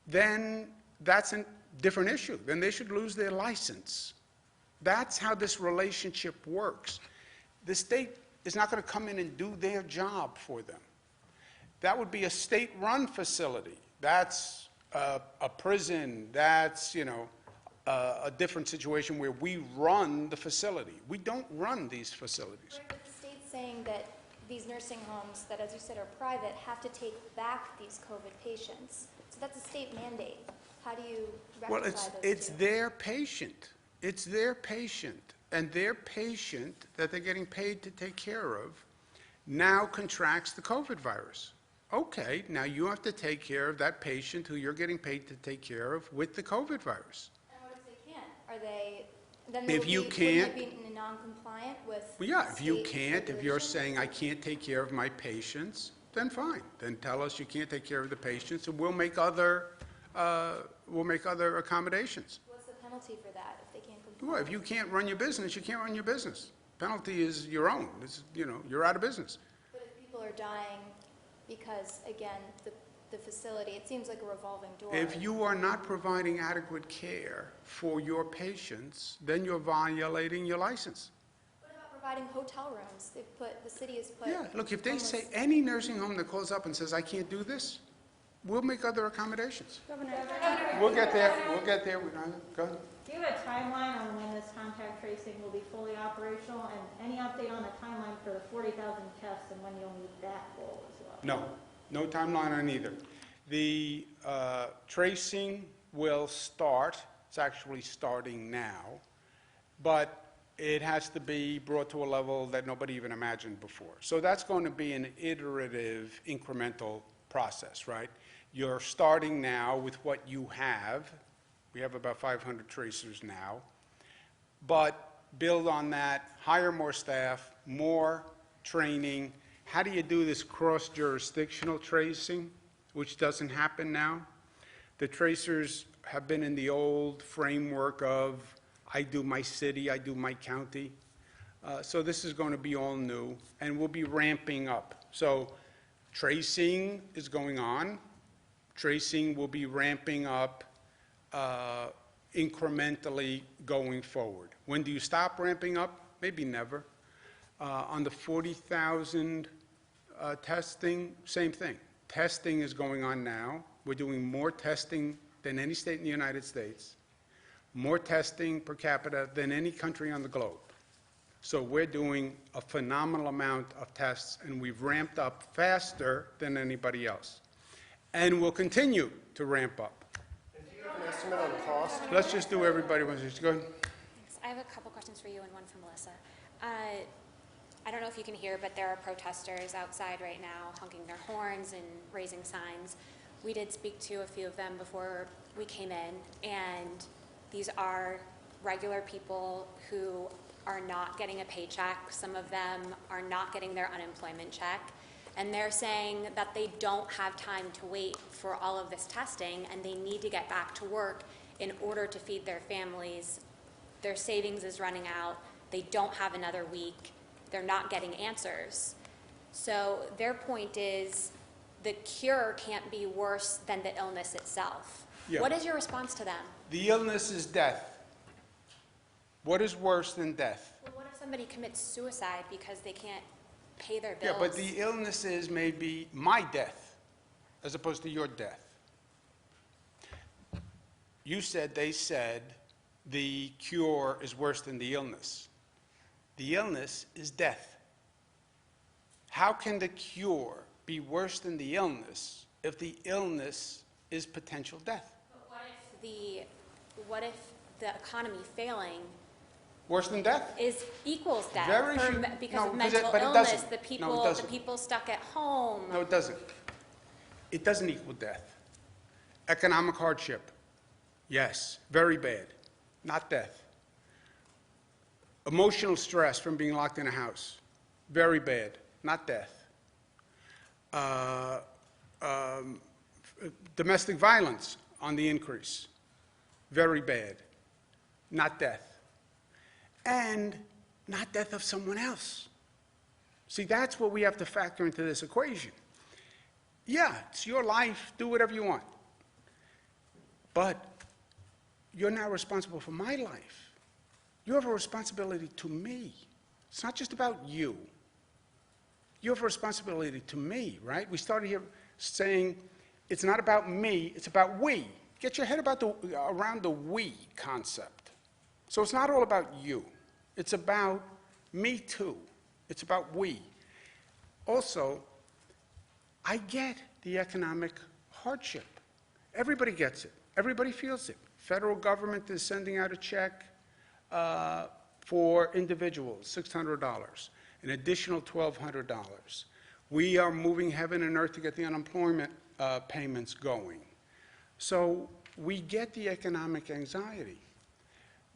then that's a different issue. Then they should lose their license. That's how this relationship works. The state is not going to come in and do their job for them. That would be a state-run facility. That's a prison. That's, a different situation where we run the facility. We don't run these facilities. Right, but the state's saying that these nursing homes that, as you said, are private, have to take back these COVID patients. So that's a state mandate. How do you Well, rectify those it's two? their patient. It's their patient. And their patient that they're getting paid to take care of now contracts the COVID virus. Okay, now you have to take care of that patient who you're getting paid to take care of with the COVID virus. And what if they can't? Are they, then If will you be, can't- wouldn't they be non-compliant with Well, yeah, if you state can't, if you're regulations? saying, I can't take care of my patients, then fine. Then tell us you can't take care of the patients, and we'll make other accommodations. What's the penalty for that if they can't comply? Well, if you can't run your business, you can't run your business. Penalty is your own. It's, you're out of business. But if people are dying because, again, the facility, it seems like a revolving door. If you are not providing adequate care for your patients, then you're violating your license. What about providing hotel rooms? The city has put. Yeah, look, if they homeless- say, any nursing home that calls up and says, I can't do this, we'll make other accommodations. We'll get there, Go ahead. Do you have a timeline on when this contact tracing will be fully operational, and any update on the timeline for the 40,000 tests and when you'll meet that goal as well? No timeline on either. The tracing will start, it's actually starting now, but it has to be brought to a level that nobody even imagined before. So that's going to be an iterative, incremental process, right? You're starting now with what you have. We have about 500 tracers now. But build on that, hire more staff, more training. How do you do this cross-jurisdictional tracing, which doesn't happen now? The tracers have been in the old framework of, I do my city, I do my county. So this is going to be all new, and we'll be ramping up. So tracing is going on. Tracing will be ramping up incrementally going forward. When do you stop ramping up? Maybe never. On the 40,000 testing, same thing. Testing is going on now. We're doing more testing than any state in the United States, more testing per capita than any country on the globe. So we're doing a phenomenal amount of tests, and we've ramped up faster than anybody else. And we'll continue to ramp up. And do you have an estimate on cost? Let's just do everybody once. Go ahead. Thanks. I have a couple questions for you and one for Melissa. I don't know if you can hear, but there are protesters outside right now honking their horns and raising signs. We did speak to a few of them before we came in, and these are regular people who are not getting a paycheck. Some of them are not getting their unemployment check. And they're saying that they don't have time to wait for all of this testing, and they need to get back to work in order to feed their families. Their savings is running out. They don't have another week. They're not getting answers. So their point is the cure can't be worse than the illness itself. Yeah. What is your response to them? The illness is death. What is worse than death? Well, what if somebody commits suicide because they can't pay their bills? Yeah, but the illness is maybe my death as opposed to your death. You said, they said, the cure is worse than the illness. The illness is death. How can the cure be worse than the illness if the illness is potential death? But what if the economy failing Worse than death? equals death Very few- because no, of because mental but it illness, doesn't. the No, it people, doesn't. stuck at home. No, it doesn't. It doesn't equal death. Economic hardship, yes, very bad. not death. Emotional stress from being locked in a house, very bad, not death. Domestic violence on the increase, very bad, not death. And not death of someone else. See, that's what we have to factor into this equation. Yeah, it's your life, do whatever you want. But you're now responsible for my life. You have a responsibility to me. It's not just about you. You have a responsibility to me, right? We started here saying it's not about me, it's about we. Get your head around the we concept. So it's not all about you. It's about me too. It's about we. Also, I get the economic hardship. Everybody gets it. Everybody feels it. Federal government is sending out a check for individuals, $600, an additional $1,200. We are moving heaven and earth to get the unemployment payments going. So we get the economic anxiety.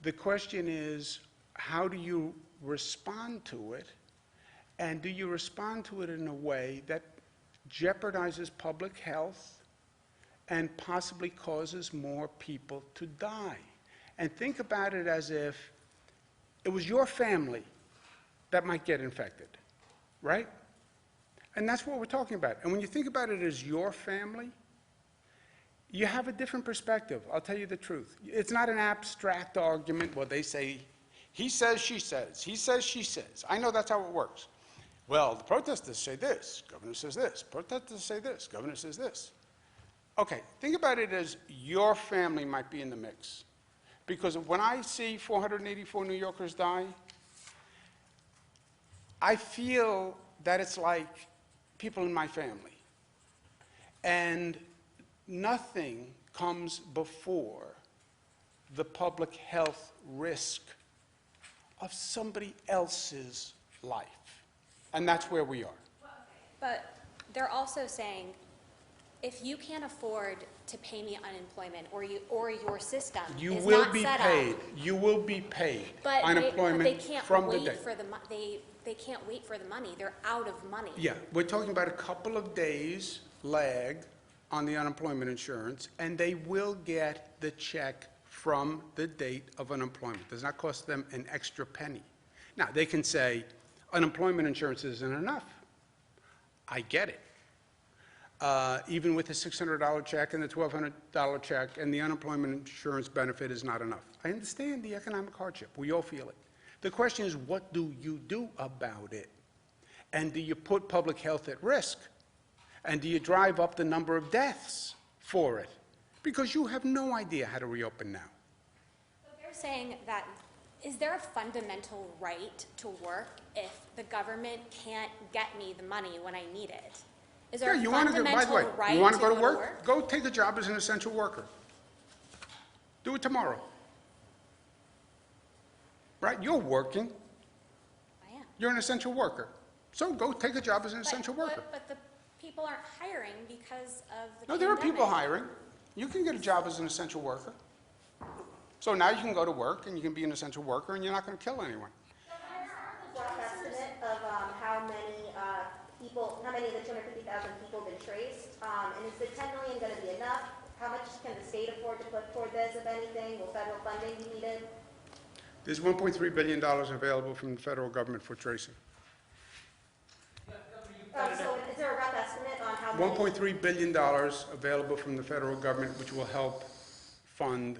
The question is, how do you respond to it? And do you respond to it in a way that jeopardizes public health and possibly causes more people to die? And think about it as if it was your family that might get infected, right? And that's what we're talking about. And when you think about it as your family, you have a different perspective. I'll tell you the truth. It's not an abstract argument. Well, they say, he says, she says. He says, she says. I know that's how it works. Well, the protesters say this. Governor says this. Protesters say this. Governor says this. Okay, think about it as your family might be in the mix. Because when I see 484 New Yorkers die, I feel that it's like people in my family. And nothing comes before the public health risk of somebody else's life. And that's where we are. But they're also saying, if you can't afford to pay me unemployment, or your system You is will not be set paid. up, You will be paid but unemployment they can't from the wait day. for they can't wait for the money. They're out of money. Yeah, we're talking about a couple of days lag on the unemployment insurance, and they will get the check from the date of unemployment. Does not cost them an extra penny. Now, they can say, unemployment insurance isn't enough. I get it. Even with the $600 check and the $1,200 check and the unemployment insurance benefit is not enough. I understand the economic hardship. We all feel it. The question is, what do you do about it? And do you put public health at risk? And do you drive up the number of deaths for it? Because you have no idea how to reopen now. So they're saying that, is there a fundamental right to work if the government can't get me the money when I need it? Is there a fundamental by the way, right you want to to go to work? Go take a job as an essential worker. Do it tomorrow. Right? You're working. I am. You're an essential worker. So go take a job as an essential worker. But the people aren't hiring because of the No, there are people pandemic. hiring. You can get a job as an essential worker. So now you can go to work and you can be an essential worker and you're not going to kill anyone. Rough estimate of how many people, how many of the 250,000 people have been traced? And is the 10 million going to be enough? How much can the state afford to put toward this, if anything? Will federal funding be needed? There's $1.3 billion available from the federal government for tracing. So is there a rough estimate on how many? $1.3 billion available from the federal government, which will help fund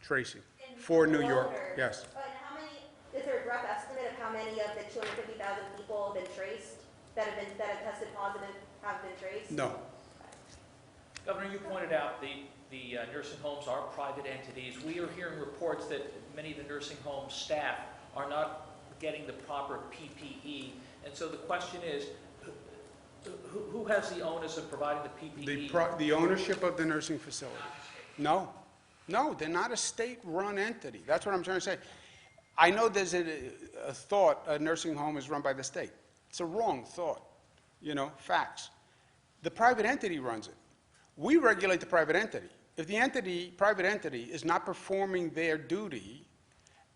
tracing for New York. Yes. And how many, is there a rough estimate of how many of the 250,000 people have been traced, that have tested positive, have been traced? No. Governor, you pointed out the nursing homes are private entities. We are hearing reports that many of the nursing home staff are not getting the proper PPE. And so the question is, who has the onus of providing the PPE? The ownership of the nursing facility. No. No, they're not a state-run entity. That's what I'm trying to say. I know there's a thought a nursing home is run by the state. It's a wrong thought. You know, facts. The private entity runs it. We regulate the private entity. If the private entity is not performing their duty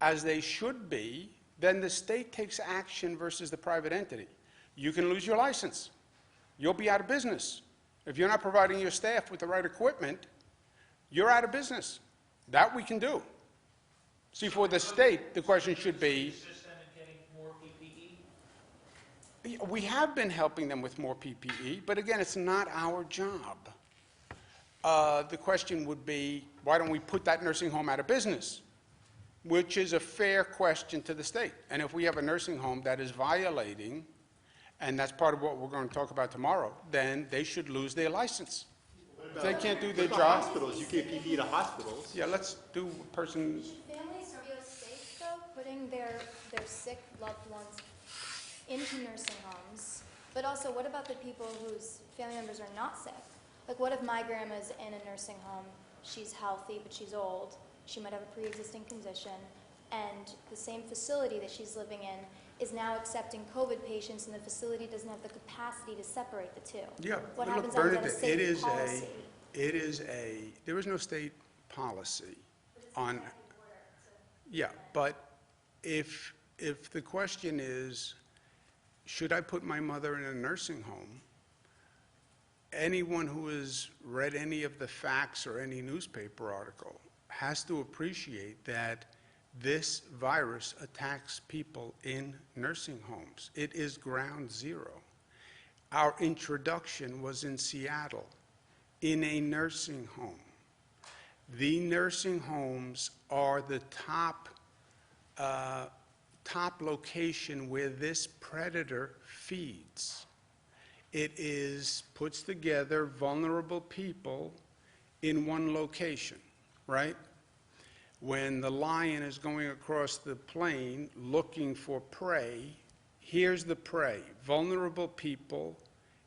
as they should be, then the state takes action versus the private entity. You can lose your license. You'll be out of business. If you're not providing your staff with the right equipment, you're out of business. That we can do. See, for the state, the question should be, Assist them in getting more PPE? we have been helping them with more PPE, but again, it's not our job. The question would be, why don't we put that nursing home out of business? Which is a fair question to the state. And if we have a nursing home that is violating, and that's part of what we're going to talk about tomorrow, then they should lose their license. If they can't do their What about job. hospitals? You give PPE to hospitals. Yeah, let's do person. Should families feel safe, though, putting their sick loved ones into nursing homes? But also, what about the people whose family members are not sick? Like, what if my grandma's in a nursing home, she's healthy, but she's old, she might have a pre-existing condition, and the same facility that she's living in is now accepting COVID patients, and the facility doesn't have the capacity to separate the two? Yeah, What but happens look, under the Bernadette, state policy? there is no state policy on, yeah, but if the question is, should I put my mother in a nursing home? Anyone who has read any of the facts or any newspaper article has to appreciate that this virus attacks people in nursing homes. It is ground zero. Our introduction was in Seattle, in a nursing home. The nursing homes are the top location where this predator feeds. It puts together vulnerable people in one location, right? When the lion is going across the plain looking for prey, here's the prey, vulnerable people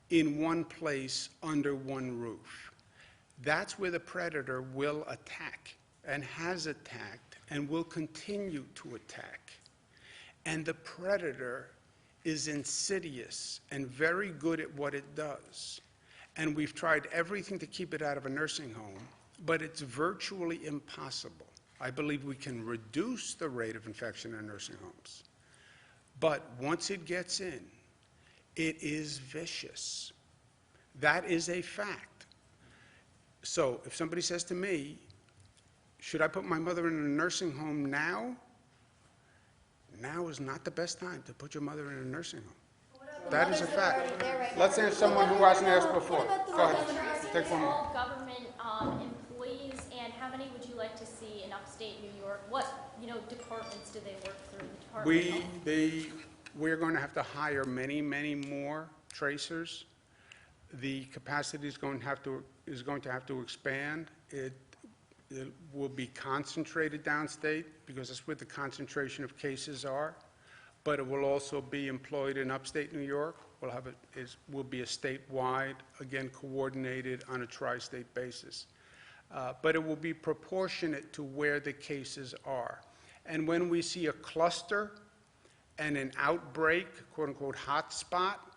in one place under one roof. That's where the predator will attack and has attacked and will continue to attack. And the predator is insidious and very good at what it does. And we've tried everything to keep it out of a nursing home, but it's virtually impossible. I believe we can reduce the rate of infection in nursing homes. But once it gets in, it is vicious. That is a fact. So if somebody says to me, should I put my mother in a nursing home now? Now is not the best time to put your mother in a nursing home. That is a fact. Let's answer someone who hasn't asked before. Go ahead. Take one more. All government employees, and how many would you like to see in upstate New York? What, departments do they work through? The department? We're going to have to hire many, many more tracers. The capacity is going to have to expand. It will be concentrated downstate because that's where the concentration of cases are. But it will also be employed in upstate New York. Will be a statewide, again, coordinated on a tri-state basis. But it will be proportionate to where the cases are. And when we see a cluster and an outbreak, quote-unquote hot spot,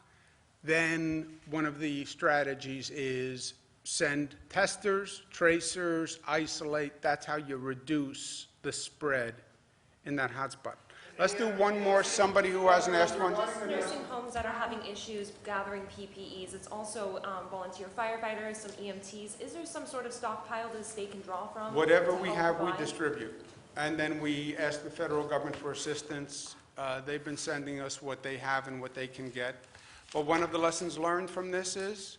then one of the strategies is send testers, tracers, isolate. That's how you reduce the spread in that hot spot. Let's do one more, somebody who hasn't asked one. Nursing homes that are having issues gathering PPEs, it's also volunteer firefighters, some EMTs. Is there some sort of stockpile that the state can draw from? Whatever we have, we distribute. And then we ask the federal government for assistance. They've been sending us what they have and what they can get. But one of the lessons learned from this is,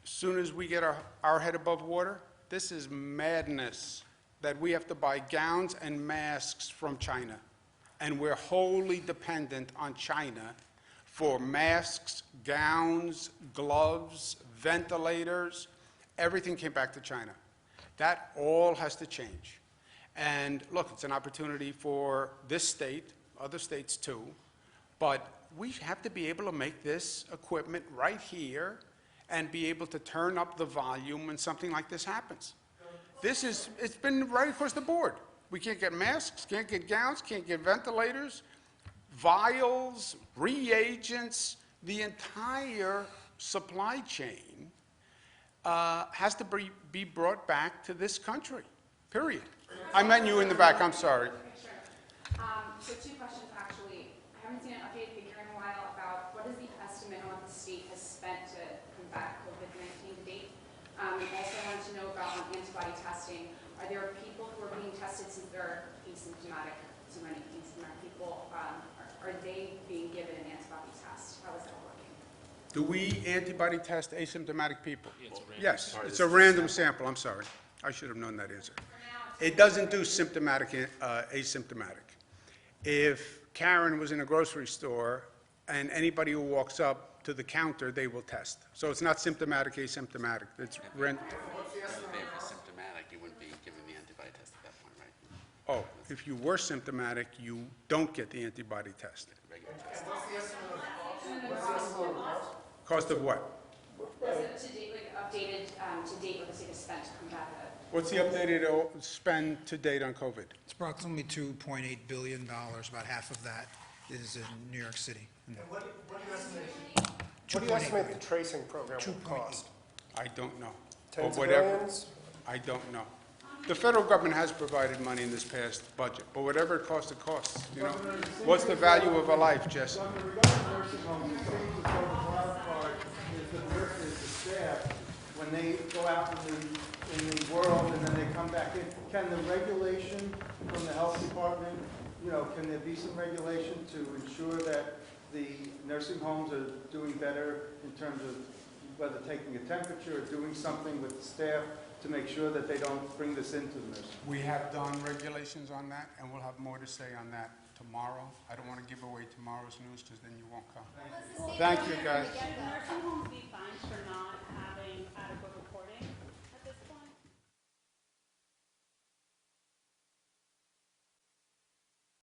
as soon as we get our head above water, this is madness that we have to buy gowns and masks from China. And we're wholly dependent on China for masks, gowns, gloves, ventilators. Everything came back to China. That all has to change. And look, it's an opportunity for this state, other states too, but we have to be able to make this equipment right here and be able to turn up the volume when something like this happens. It's been right across the board. We can't get masks, can't get gowns, can't get ventilators, vials, reagents. The entire supply chain has to be brought back to this country, period. I meant you in the back, I'm sorry. combat COVID-19 to date? Also wanted to know about antibody testing. Are there people who are being tested since they're asymptomatic, so many asymptomatic people, are they being given an antibody test? How is that working? Do we antibody test asymptomatic people? Yes. It's a random sample, I'm sorry. I should have known that answer. It doesn't do symptomatic, asymptomatic. If Karen was in a grocery store and anybody who walks up to the counter, they will test. So it's not symptomatic, asymptomatic. It's If they were symptomatic, you wouldn't be given the antibody test at that point, right? Oh, if you were symptomatic, you don't get the antibody test. Regular test. Cost of what? To date, like updated to date what the state has spent to combat that? What's the updated spend to date on COVID? It's approximately $2.8 billion. About half of that is in New York City. And what do you estimate the tracing program will cost? I don't know. Tens Or of whatever. millions? I don't know. The federal government has provided money in this past budget, but whatever it costs, you know. What's the value of a life, Jesse? Regarding nursing homes, it seems as though the wild card is the nurses, the staff, when they go out in the world and then they come back in. Can the regulation from the health department, can there be some regulation to ensure that the nursing homes are doing better in terms of whether taking a temperature or doing something with the staff to make sure that they don't bring this into the nursing home? We have done regulations on that, and we'll have more to say on that tomorrow. I don't want to give away tomorrow's news, because then you won't come. Thank you, guys. Should nursing homes be fined for not having adequate